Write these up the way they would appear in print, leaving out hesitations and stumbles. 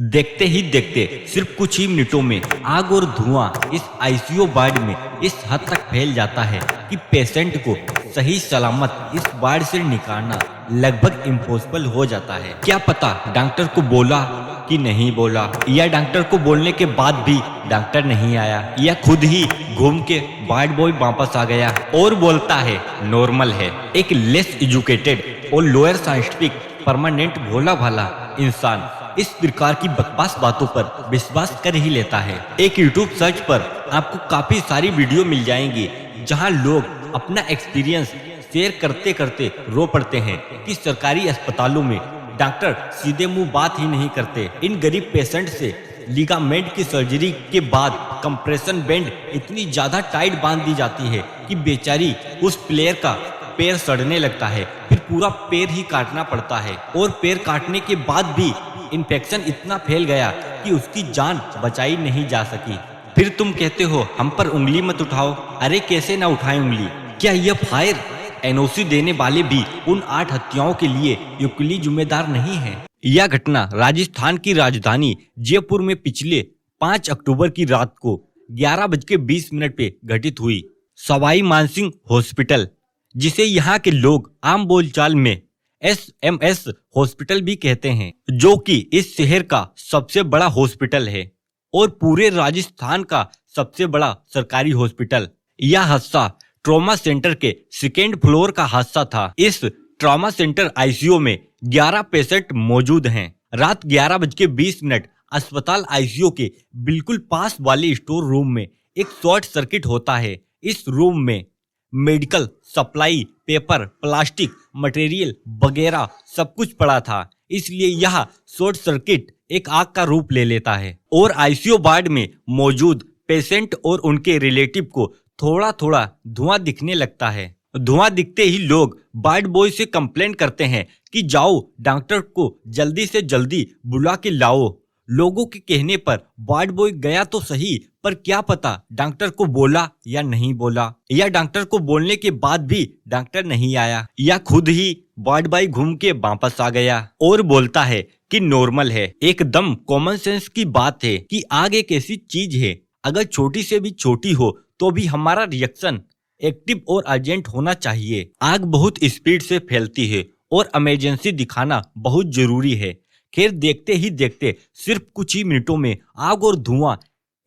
देखते ही देखते सिर्फ कुछ ही मिनटों में आग और धुआं इस आईसीयू वार्ड में इस हद तक फैल जाता है कि पेशेंट को सही सलामत इस वार्ड से निकालना लगभग इम्पॉसिबल हो जाता है। क्या पता डॉक्टर को बोला कि नहीं बोला, या डॉक्टर को बोलने के बाद भी डॉक्टर नहीं आया, या खुद ही घूम के वार्ड बॉय वापस आ गया और बोलता है नॉर्मल है। एक लेस एजुकेटेड और लोअर साइंटिफिक परमानेंट भोला भाला इंसान इस प्रकार की बकवास बातों पर विश्वास कर ही लेता है। एक यूट्यूब सर्च पर आपको काफी सारी वीडियो मिल जाएंगी जहां लोग अपना एक्सपीरियंस शेयर करते करते रो पड़ते हैं कि सरकारी अस्पतालों में डॉक्टर सीधे मुंह बात ही नहीं करते। इन गरीब पेशेंट से लिगामेंट की सर्जरी के बाद कंप्रेशन बैंड इतनी ज्यादा टाइट बांध दी जाती है कि बेचारी उस प्लेयर का पैर सड़ने लगता है, फिर पूरा पैर ही काटना पड़ता है और पैर काटने के बाद भी इन्फेक्शन इतना फैल गया कि उसकी जान बचाई नहीं जा सकी। फिर तुम कहते हो हम पर उंगली मत उठाओ। अरे कैसे ना उठाएं उंगली? क्या यह फायर एनओसी देने वाले भी उन 8 हत्याओं के लिए युक्ली जिम्मेदार नहीं है? यह घटना राजस्थान की राजधानी जयपुर में पिछले 5 अक्टूबर की रात को 11:20 पे घटित हुई। सवाई मानसिंह हॉस्पिटल, जिसे यहाँ के लोग आम बोलचाल में SMS हॉस्पिटल भी कहते हैं, जो कि इस शहर का सबसे बड़ा हॉस्पिटल है और पूरे राजस्थान का सबसे बड़ा सरकारी हॉस्पिटल। यह हादसा ट्रॉमा सेंटर के 2nd फ्लोर का हादसा था। इस ट्रॉमा सेंटर आईसीयू में 11 पेशेंट मौजूद हैं। रात 11:20 अस्पताल आईसीयू के बिल्कुल पास वाले स्टोर रूम में एक शॉर्ट सर्किट होता है। इस रूम में medical supply, paper, plastic material वगैरह सब कुछ पड़ा था, इसलिए यह शॉर्ट सर्किट एक आग का रूप ले लेता है और आईसीयू वार्ड में मौजूद पेशेंट और उनके रिलेटिव को थोड़ा थोड़ा धुआं दिखने लगता है। धुआं दिखते ही लोग वार्ड बॉय से कंप्लेंट करते हैं कि जाओ डॉक्टर को जल्दी से जल्दी बुला के लाओ। लोगों के कहने पर वार्ड बॉय गया तो सही, पर क्या पता डॉक्टर को बोला या नहीं बोला, या डॉक्टर को बोलने के बाद भी डॉक्टर नहीं आया, या खुद ही वार्ड बॉय घूम के वापस आ गया और बोलता है कि नॉर्मल है। एकदम कॉमन सेंस की बात है कि आग एक ऐसी चीज है, अगर छोटी से भी छोटी हो तो भी हमारा रिएक्शन एक्टिव और अर्जेंट होना चाहिए। आग बहुत स्पीड से फैलती है और इमरजेंसी दिखाना बहुत जरूरी है। खैर, देखते ही देखते सिर्फ कुछ ही मिनटों में आग और धुआं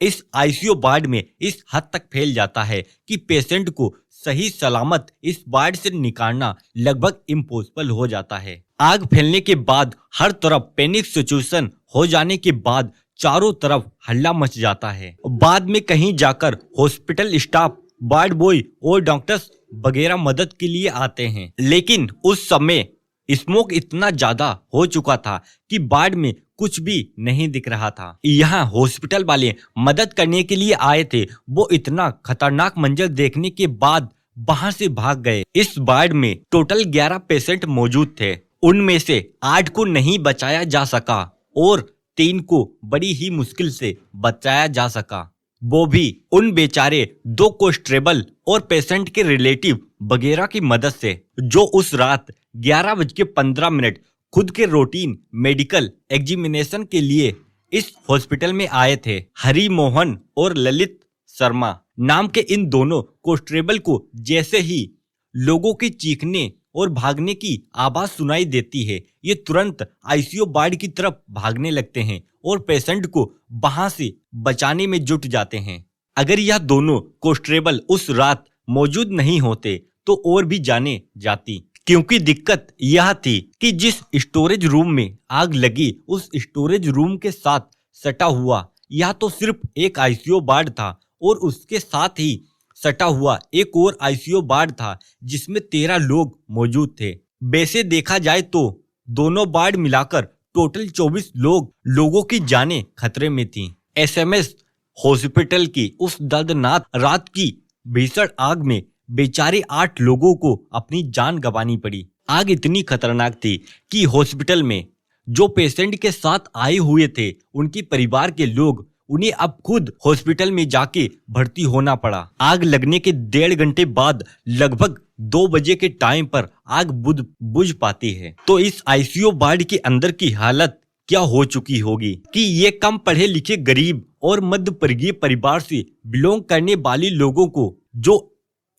इस आईसीयू वार्ड में इस हद तक फैल जाता है कि पेशेंट को सही सलामत इस वार्ड से निकालना लगभग इम्पॉसिबल हो जाता है। आग फैलने के बाद हर तरफ पैनिक सिचुएशन हो जाने के बाद चारों तरफ हल्ला मच जाता है। बाद में कहीं जाकर हॉस्पिटल स्टाफ, वार्ड बॉय और डॉक्टर्स वगैरह मदद के लिए आते हैं, लेकिन उस समय स्मोक इतना ज्यादा हो चुका था कि वार्ड में कुछ भी नहीं दिख रहा था। यहाँ हॉस्पिटल वाले मदद करने के लिए आए थे, वो इतना खतरनाक मंजर देखने के बाद वहां से भाग गए। इस वार्ड में टोटल 11 पेशेंट मौजूद थे, उनमें से 8 को नहीं बचाया जा सका और 3 को बड़ी ही मुश्किल से बचाया जा सका, वो भी उन बेचारे 2 कांस्टेबल और पेशेंट के रिलेटिव वगैरह की मदद से, जो उस रात 11:15 खुद के रूटीन मेडिकल एग्जामिनेशन के लिए इस हॉस्पिटल में आए थे। हरि मोहन और ललित शर्मा नाम के इन दोनों कांस्टेबल को जैसे ही लोगों के चीखने और भागने की आवाज सुनाई देती है, ये तुरंत आईसीयू वार्ड की तरफ भागने लगते हैं और पेशेंट को वहां से बचाने में जुट जाते हैं। अगर यह दोनों कांस्टेबल उस रात मौजूद नहीं होते तो और भी जाने जाती, क्योंकि दिक्कत यह थी कि जिस स्टोरेज रूम में आग लगी उस स्टोरेज रूम के साथ सटा हुआ यह तो सिर्फ एक आईसीयू वार्ड था और उसके साथ ही सटा हुआ एक और आईसीयू वार्ड था जिसमें 13 लोग मौजूद थे। वैसे देखा जाए तो दोनों वार्ड मिलाकर टोटल 24 लोगों की जानें खतरे में थी। SMS हॉस्पिटल की उस दर्दनाक रात की भीषण आग में बेचारे 8 लोगों को अपनी जान गंवानी पड़ी। आग इतनी खतरनाक थी कि हॉस्पिटल में जो पेशेंट के साथ आए हुए थे उनके परिवार के लोग, उन्हें अब खुद हॉस्पिटल में जाके भर्ती होना पड़ा। आग लगने के 1.5 घंटे बाद लगभग 2 बजे के टाइम पर आग बुझ पाती है। तो इस आईसीयू वार्ड के अंदर की हालत क्या हो चुकी होगी कि ये कम पढ़े लिखे गरीब और मध्य वर्गीय परिवार से बिलोंग करने वाले लोगों को जो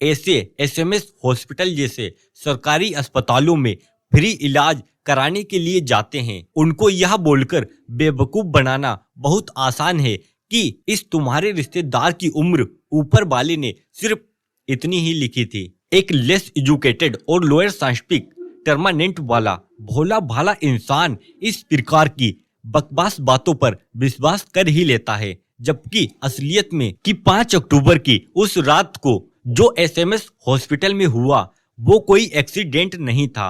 ऐसे एसएमएस हॉस्पिटल जैसे सरकारी अस्पतालों में फ्री इलाज कराने के लिए जाते हैं, उनको यह बोलकर बेवकूफ बनाना बहुत आसान है कि इस तुम्हारे रिश्तेदार की उम्र ऊपर वाले ने सिर्फ इतनी ही लिखी थी। एक लेस एजुकेटेड और लोअर साइंटिफिक टर्मानेंट वाला भोला भाला इंसान इस प्रकार की बकवास बातों पर विश्वास कर ही लेता है, जबकि असलियत में कि 5 अक्टूबर की उस रात को जो एसएमएस हॉस्पिटल में हुआ वो कोई एक्सीडेंट नहीं था,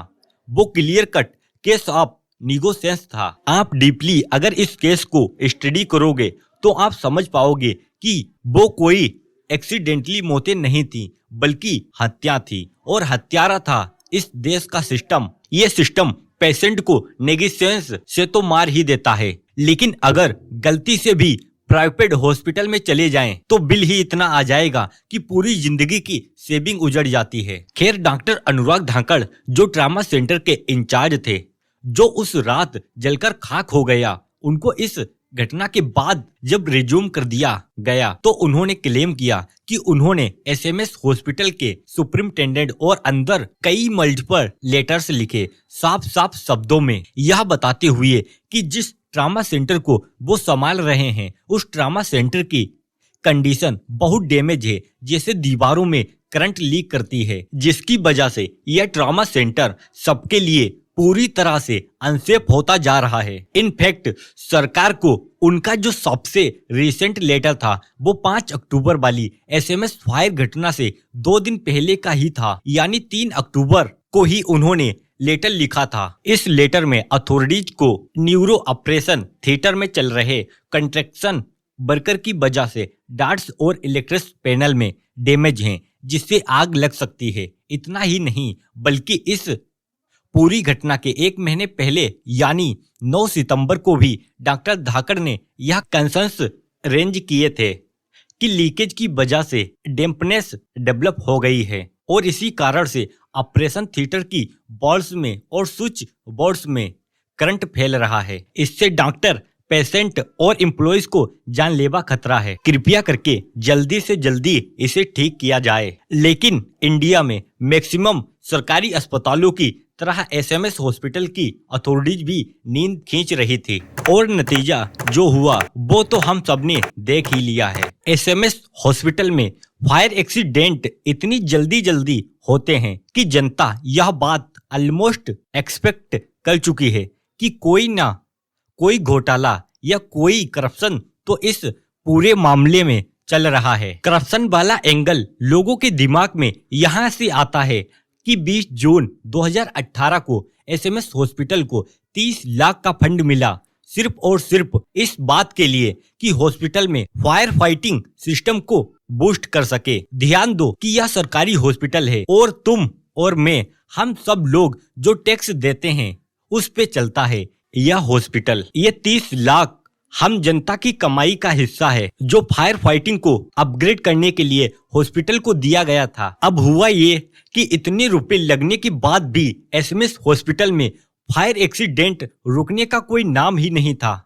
वो क्लियर कट केस ऑफ निगोसेंस था। आप डीपली अगर इस केस को स्टडी करोगे तो आप समझ पाओगे कि वो कोई एक्सीडेंटली मौतें नहीं थी, बल्कि हत्या थी और हत्यारा था इस देश का सिस्टम। ये सिस्टम पेशेंट को नेग्लिजेंस से तो मार ही देता है, लेकिन अगर गलती से भी प्राइवेट हॉस्पिटल में चले जाएं तो बिल ही इतना आ जाएगा कि पूरी जिंदगी की सेविंग उजड़ जाती है। खैर, डॉक्टर अनुराग धाकड़ जो ट्रामा सेंटर के इंचार्ज थे, जो उस रात जलकर खाक हो गया, उनको इस घटना के बाद जब रिज्यूम कर दिया गया तो उन्होंने क्लेम किया कि उन्होंने एसएमएस हॉस्पिटल के सुप्रिंटेंडेंट और अंदर कई मल्टीपल लेटर्स लिखे, साफ साफ शब्दों में यह बताते हुए कि जिस ट्रामा सेंटर को वो संभाल रहे हैं उस ट्रामा सेंटर की कंडीशन बहुत डैमेज है, जैसे दीवारों में करंट लीक करती है, जिसकी वजह से यह ट्रामा सेंटर सबके लिए पूरी तरह से अनसेफ होता जा रहा है। इनफैक्ट सरकार को उनका जो सबसे रिसेंट लेटर था वो 5 अक्टूबर वाली एसएमएस फायर घटना से 2 दिन पहले का ही था, यानी 3 अक्टूबर को ही उन्होंने लेटर लिखा था। इस लेटर में अथॉरिटीज को न्यूरो ऑपरेशन थिएटर में चल रहे कंस्ट्रक्शन वर्कर की वजह से डार्ट्स और इलेक्ट्रिक पैनल में डैमेज हैं, जिससे आग लग सकती है। इतना ही नहीं बल्कि इस पूरी घटना के 1 महीने पहले यानी 9 सितंबर को भी डॉक्टर धाकड़ ने यह कंसर्न्स रेंज किए थे कि लीकेज की वजह से डैम्पनेस डेवलप हो गई है और इसी कारण से ऑपरेशन थिएटर की वॉल्स में और स्विच बोर्ड्स में करंट फैल रहा है। इससे डॉक्टर, पेशेंट और एम्प्लॉइज को जानलेवा खतरा है। कृपया करके जल्दी से जल्दी इसे ठीक किया जाए। लेकिन इंडिया में मैक्सिमम सरकारी अस्पतालों की तरह एसएमएस हॉस्पिटल की अथॉरिटीज भी नींद खींच रही थी और नतीजा जो हुआ वो तो हम सबने देख ही लिया है। एसएमएस हॉस्पिटल में फायर एक्सीडेंट इतनी जल्दी होते हैं कि जनता यह बात ऑलमोस्ट एक्सपेक्ट कर चुकी है कि कोई ना कोई घोटाला या कोई करप्शन तो इस पूरे मामले में चल रहा है। करप्शन वाला एंगल लोगों के दिमाग में यहाँ से आता है कि 20 जून 2018 को एसएमएस हॉस्पिटल को 30 लाख का फंड मिला सिर्फ और सिर्फ इस बात के लिए कि हॉस्पिटल में फायर फाइटिंग सिस्टम को बूस्ट कर सके। ध्यान दो कि यह सरकारी हॉस्पिटल है और तुम और मैं, हम सब लोग जो टैक्स देते हैं उस पे चलता है यह हॉस्पिटल। ये 30 लाख हम जनता की कमाई का हिस्सा है जो फायर फाइटिंग को अपग्रेड करने के लिए हॉस्पिटल को दिया गया था। अब हुआ ये कि इतने रुपए लगने के बाद भी एसएमएस हॉस्पिटल में फायर एक्सीडेंट रुकने का कोई नाम ही नहीं था।